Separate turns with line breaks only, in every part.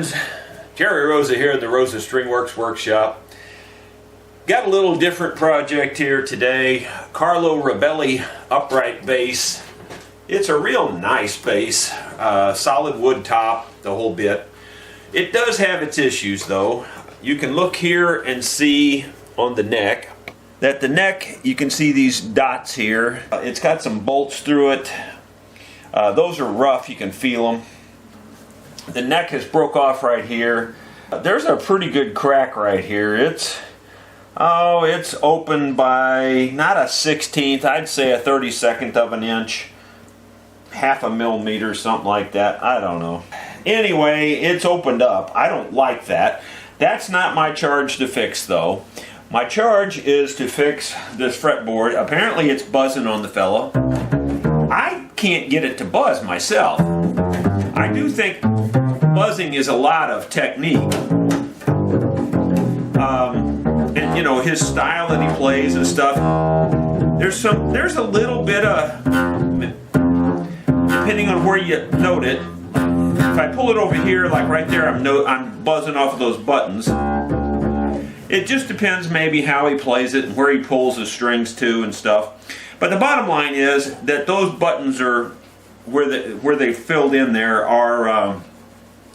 friends, Jerry Rosa here at the Rosa Stringworks Workshop. Got a little different project here today. Carlo Robelli Upright Bass. It's a real nice bass, solid wood top, the whole bit. It does have its issues though. You can look here and see on the neck that the neck, you can see these dots here. It's got some bolts through it. Those are rough, you can feel them. The neck has broke off right here. There's a pretty good crack right here. It's open by not a 1/16, I'd say a 32nd of an inch, half a millimeter, something like that. I don't know. Anyway, it's opened up. I don't like that. That's not my charge to fix though. My charge is to fix this fretboard. Apparently it's buzzing on the fellow. I can't get it to buzz myself. I do think buzzing is a lot of technique. And you know, his style that he plays and stuff. There's a little bit of, depending on where you note it. If I pull it over here, like right there, I'm buzzing off of those buttons. It just depends maybe how he plays it and where he pulls his strings to and stuff. But the bottom line is that those buttons are where they filled in there are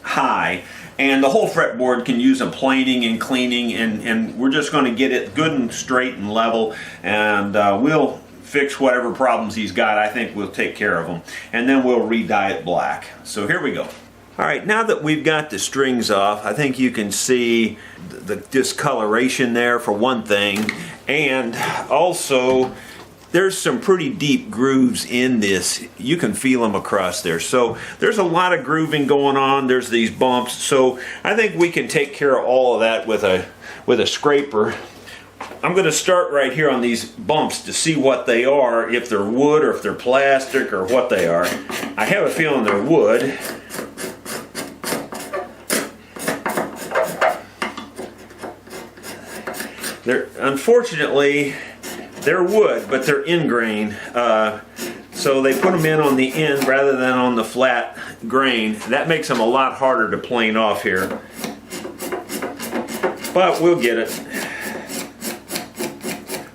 high, and the whole fretboard can use a planing and cleaning, and we're just going to get it good and straight and level, and we'll fix whatever problems he's got. I think we'll take care of them, and then we'll re-dye it black. So here we go. Alright, now that we've got the strings off, I think you can see the discoloration there for one thing, and also there's some pretty deep grooves in this. You can feel them across there. So there's a lot of grooving going on. There's these bumps. So I think we can take care of all of that with a scraper. I'm going to start right here on these bumps to see what they are, if they're wood or if they're plastic or what they are. I have a feeling they're wood. Unfortunately, they're wood, but they're ingrain. So they put them in on the end rather than on the flat grain. That makes them a lot harder to plane off here. But we'll get it.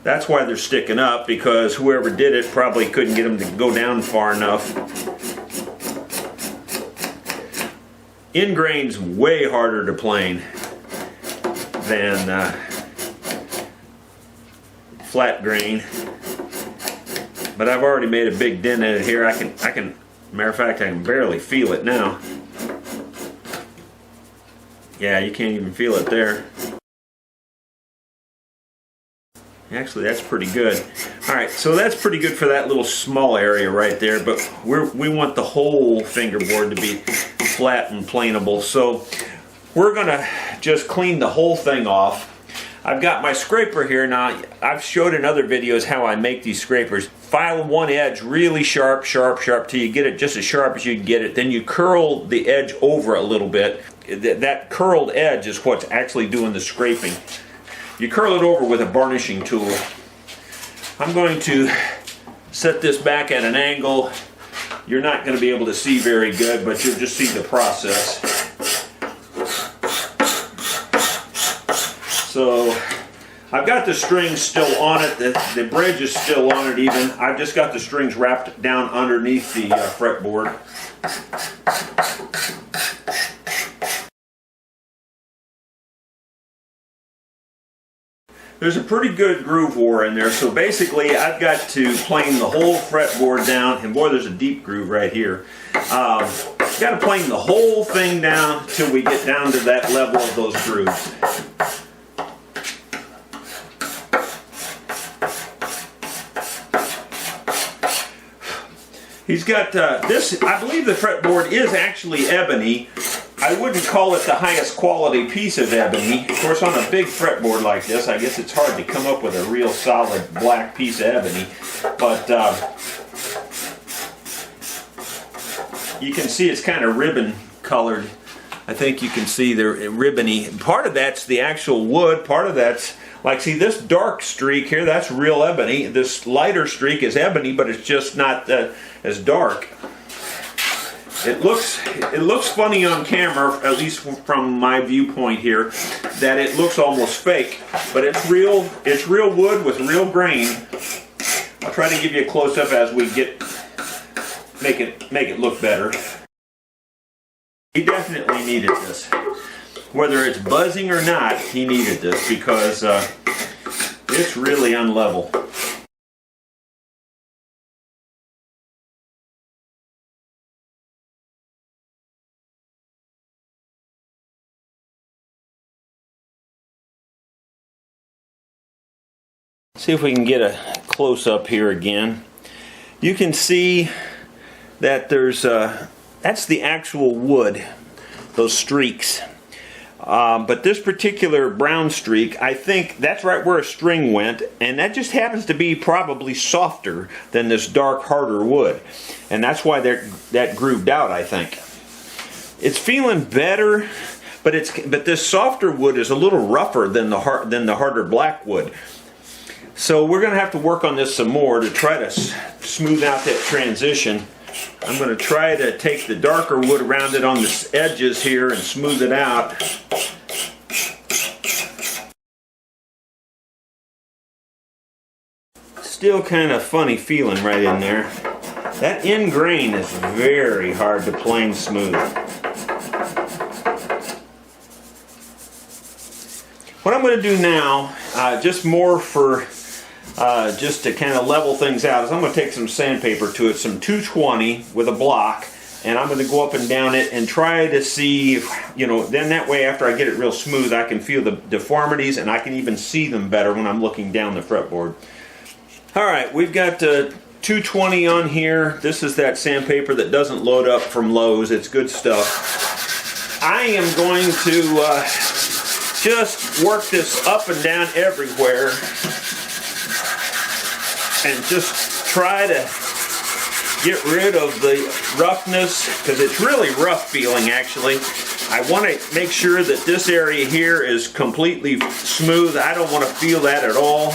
That's why they're sticking up, because whoever did it probably couldn't get them to go down far enough. Ingrain's way harder to plane than flat grain, but I've already made a big dent in it here. I can, matter of fact, I can barely feel it now. Yeah, you can't even feel it there. Actually, that's pretty good. Alright, so that's pretty good for that little small area right there, but we want the whole fingerboard to be flat and planeable. So we're gonna just clean the whole thing off. I've got my scraper here now. I've showed in other videos how I make these scrapers. File one edge really sharp, sharp, sharp till you get it just as sharp as you can get it. Then you curl the edge over a little bit. That curled edge is what's actually doing the scraping. You curl it over with a varnishing tool. I'm going to set this back at an angle. You're not going to be able to see very good, but you'll just see the process. So I've got the strings still on it, the bridge is still on it even. I've just got the strings wrapped down underneath the fretboard. There's a pretty good groove bore in there, so basically I've got to plane the whole fretboard down, and boy, there's a deep groove right here. Got to plane the whole thing down till we get down to that level of those grooves. He's got this, I believe the fretboard is actually ebony. I wouldn't call it the highest quality piece of ebony. Of course, on a big fretboard like this, I guess it's hard to come up with a real solid black piece of ebony. But you can see it's kind of ribbon colored. I think you can see the ribbony. Part of that's the actual wood, part of that's, like, see this dark streak here, that's real ebony. This lighter streak is ebony, but it's just not as dark. It looks funny on camera, at least from my viewpoint here, that it looks almost fake, but it's real wood with real grain. I'll try to give you a close-up as we make it look better. He definitely needed this. Whether it's buzzing or not, he needed this because it's really unlevel. See if we can get a close-up here again. You can see that there's that's the actual wood, those streaks. But this particular brown streak, I think that's right where a string went, and that just happens to be probably softer than this dark, harder wood. And that's why that grooved out, I think. It's feeling better, but this softer wood is a little rougher than the harder black wood. So we're going to have to work on this some more to try to smooth out that transition. I'm going to try to take the darker wood around it on the edges here and smooth it out. Still kind of funny feeling right in there. That end grain is very hard to plane smooth. What I'm going to do now, just more for just to kind of level things out, is I'm going to take some sandpaper to it, some 220 with a block, and I'm going to go up and down it and try to see if, then that way after I get it real smooth I can feel the deformities and I can even see them better when I'm looking down the fretboard. Alright, we've got 220 on here. This is that sandpaper that doesn't load up from Lowe's. It's good stuff. I am going to just work this up and down everywhere and just try to get rid of the roughness, because it's really rough feeling actually. I want to make sure that this area here is completely smooth. I don't want to feel that at all.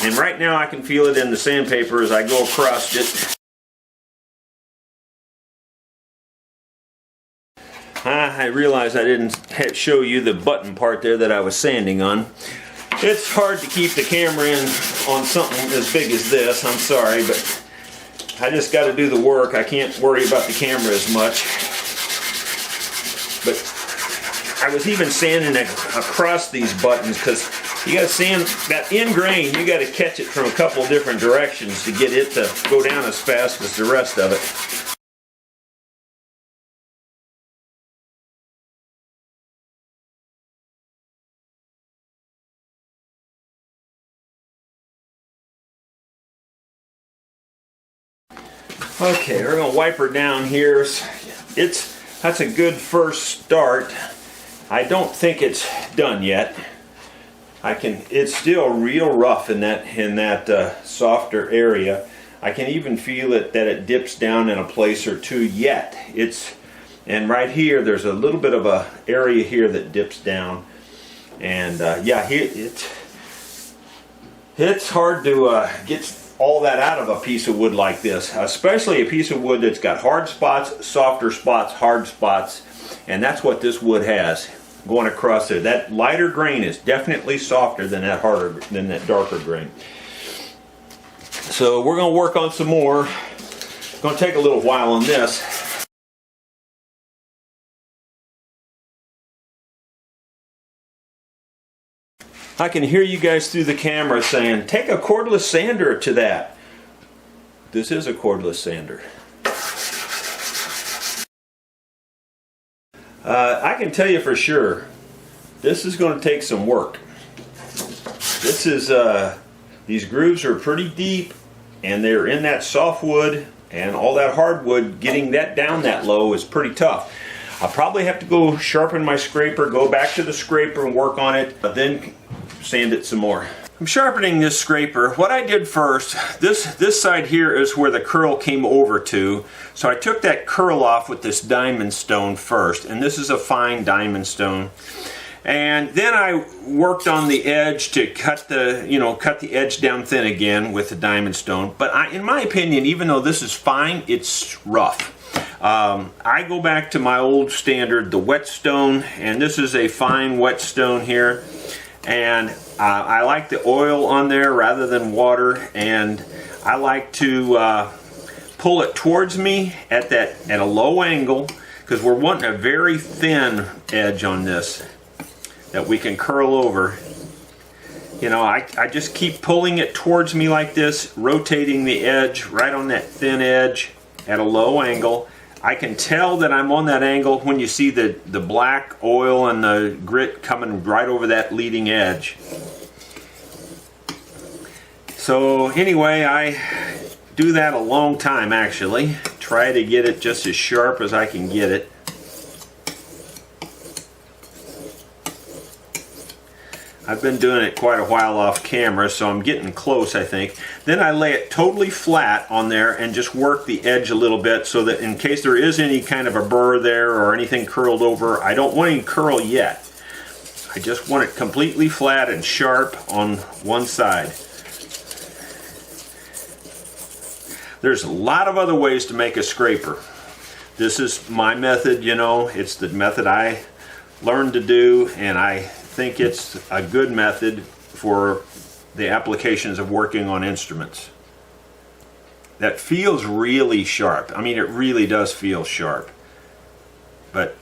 And right now I can feel it in the sandpaper as I go across it. I realized I didn't show you the button part there that I was sanding on. It's hard to keep the camera in on something as big as this. I'm sorry, but I just got to do the work. I can't worry about the camera as much. But I was even sanding across these buttons because you got to sand that end grain. You got to catch it from a couple different directions to get it to go down as fast as the rest of it. Okay, we're going to wipe her down here. That's a good first start. I don't think it's done yet. It's still real rough in that softer area. I can even feel it that it dips down in a place or two yet. And right here there's a little bit of a area here that dips down. And yeah, it's hard to get all that out of a piece of wood like this, especially a piece of wood that's got hard spots, softer spots, hard spots, and that's what this wood has going across there. That lighter grain is definitely softer than that darker grain. So we're going to work on some more. It's going to take a little while on this. I can hear you guys through the camera saying, take a cordless sander to that. This is a cordless sander. I can tell you for sure, this is going to take some work. These grooves are pretty deep, and they're in that soft wood, and all that hardwood, getting that down that low is pretty tough. I'll probably have to go sharpen my scraper, go back to the scraper and work on it, but then sand it some more. I'm sharpening this scraper. What I did first, this side here is where the curl came over to. So I took that curl off with this diamond stone first, and this is a fine diamond stone. And then I worked on the edge to cut the edge down thin again with the diamond stone. But in my opinion, even though this is fine, it's rough. I go back to my old standard, the whetstone, and this is a fine whetstone here. And I like the oil on there rather than water, and I like to pull it towards me at a low angle, because we're wanting a very thin edge on this that we can curl over. You know, I just keep pulling it towards me like this, rotating the edge right on that thin edge at a low angle. I can tell that I'm on that angle when you see the black oil and the grit coming right over that leading edge. So anyway, I do that a long time actually. Try to get it just as sharp as I can get it. I've been doing it quite a while off camera, so I'm getting close, I think. Then I lay it totally flat on there and just work the edge a little bit so that in case there is any kind of a burr there or anything curled over, I don't want any curl yet. I just want it completely flat and sharp on one side. There's a lot of other ways to make a scraper. This is my method, you know. It's the method I learned to do, and I think it's a good method for the applications of working on instruments. That feels really sharp. I mean, it really does feel sharp. But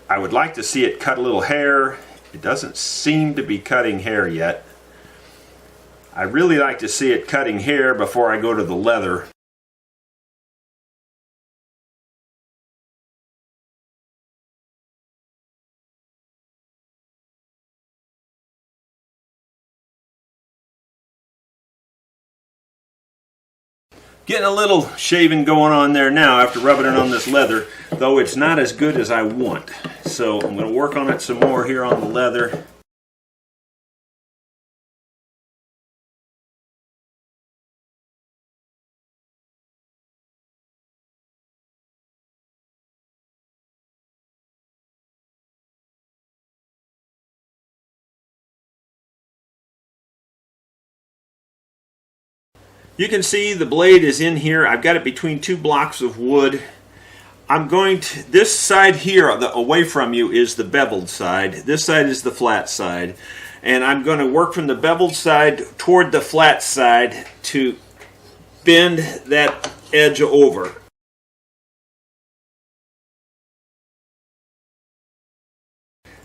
I would like to see it cut a little hair. It doesn't seem to be cutting hair yet. I really like to see it cutting hair before I go to the leather. Getting a little shaving going on there now after rubbing it on this leather, though it's not as good as I want. So I'm going to work on it some more here on the leather. You can see the blade is in here. I've got it between two blocks of wood. I'm going to, this side here away from you is the beveled side. This side is the flat side. And I'm going to work from the beveled side toward the flat side to bend that edge over.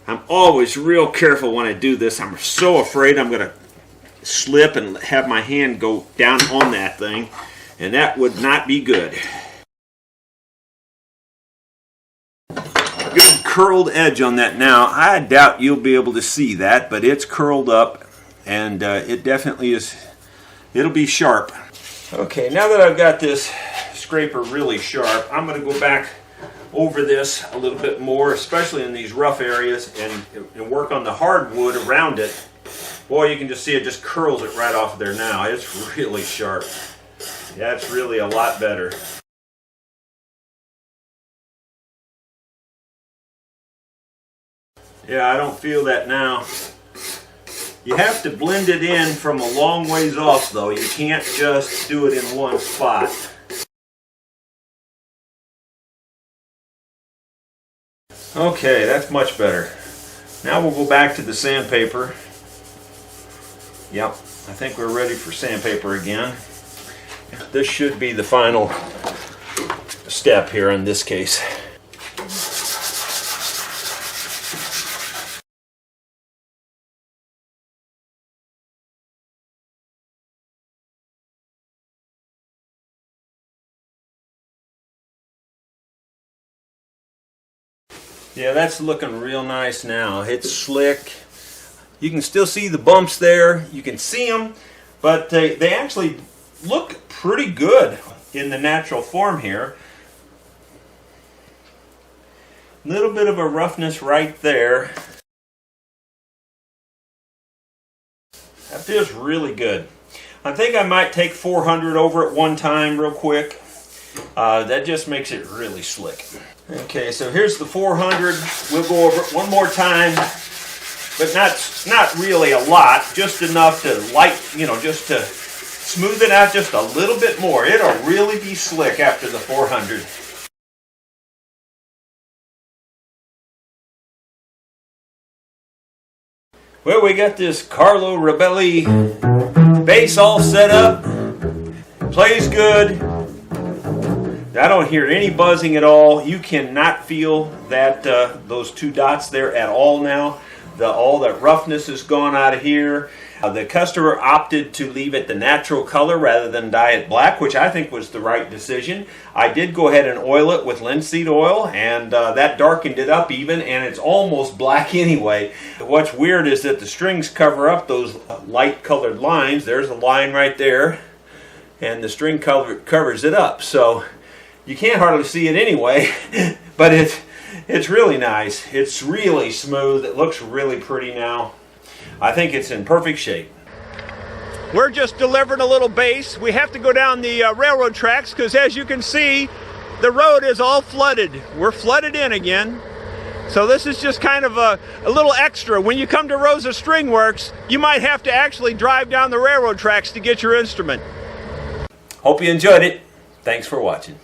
I'm always real careful when I do this. I'm so afraid I'm going to slip and have my hand go down on that thing, and that would not be good. Good curled edge on that now. I doubt you'll be able to see that, but it's curled up, and it definitely is. It'll be sharp. Okay, now that I've got this scraper really sharp, I'm going to go back over this a little bit more, especially in these rough areas, and work on the hardwood around it. Boy, you can just see it just curls it right off there now. It's really sharp. That's really a lot better. Yeah, I don't feel that now. You have to blend it in from a long ways off, though. You can't just do it in one spot. Okay, that's much better. Now we'll go back to the sandpaper. Yep, I think we're ready for sandpaper again. This should be the final step here in this case. Yeah, that's looking real nice now. It's slick. You can still see the bumps there. You can see them, but they actually look pretty good in the natural form here. A little bit of a roughness right there. That feels really good. I think I might take 400 over at one time real quick. That just makes it really slick. Okay, so here's the 400. We'll go over it one more time, but not really a lot, just enough to just to smooth it out just a little bit more. It'll really be slick after the 400. Well, we got this Carlo Robelli bass all set up. Plays good. I don't hear any buzzing at all. You cannot feel that those two dots there at all now. All that roughness is gone out of here. The customer opted to leave it the natural color rather than dye it black, which I think was the right decision. I did go ahead and oil it with linseed oil, and that darkened it up even, and it's almost black anyway. What's weird is that the strings cover up those light colored lines. There's a line right there, and the string covers it up. So you can't hardly see it anyway, but it's really nice. It's really smooth. It looks really pretty now. I think it's in perfect shape. We're just delivering a little bass. We have to go down the railroad tracks because, as you can see, the road is all flooded. We're flooded in again. So this is just kind of a little extra. When you come to Rosa String Works, you might have to actually drive down the railroad tracks to get your instrument. Hope you enjoyed it. Thanks for watching.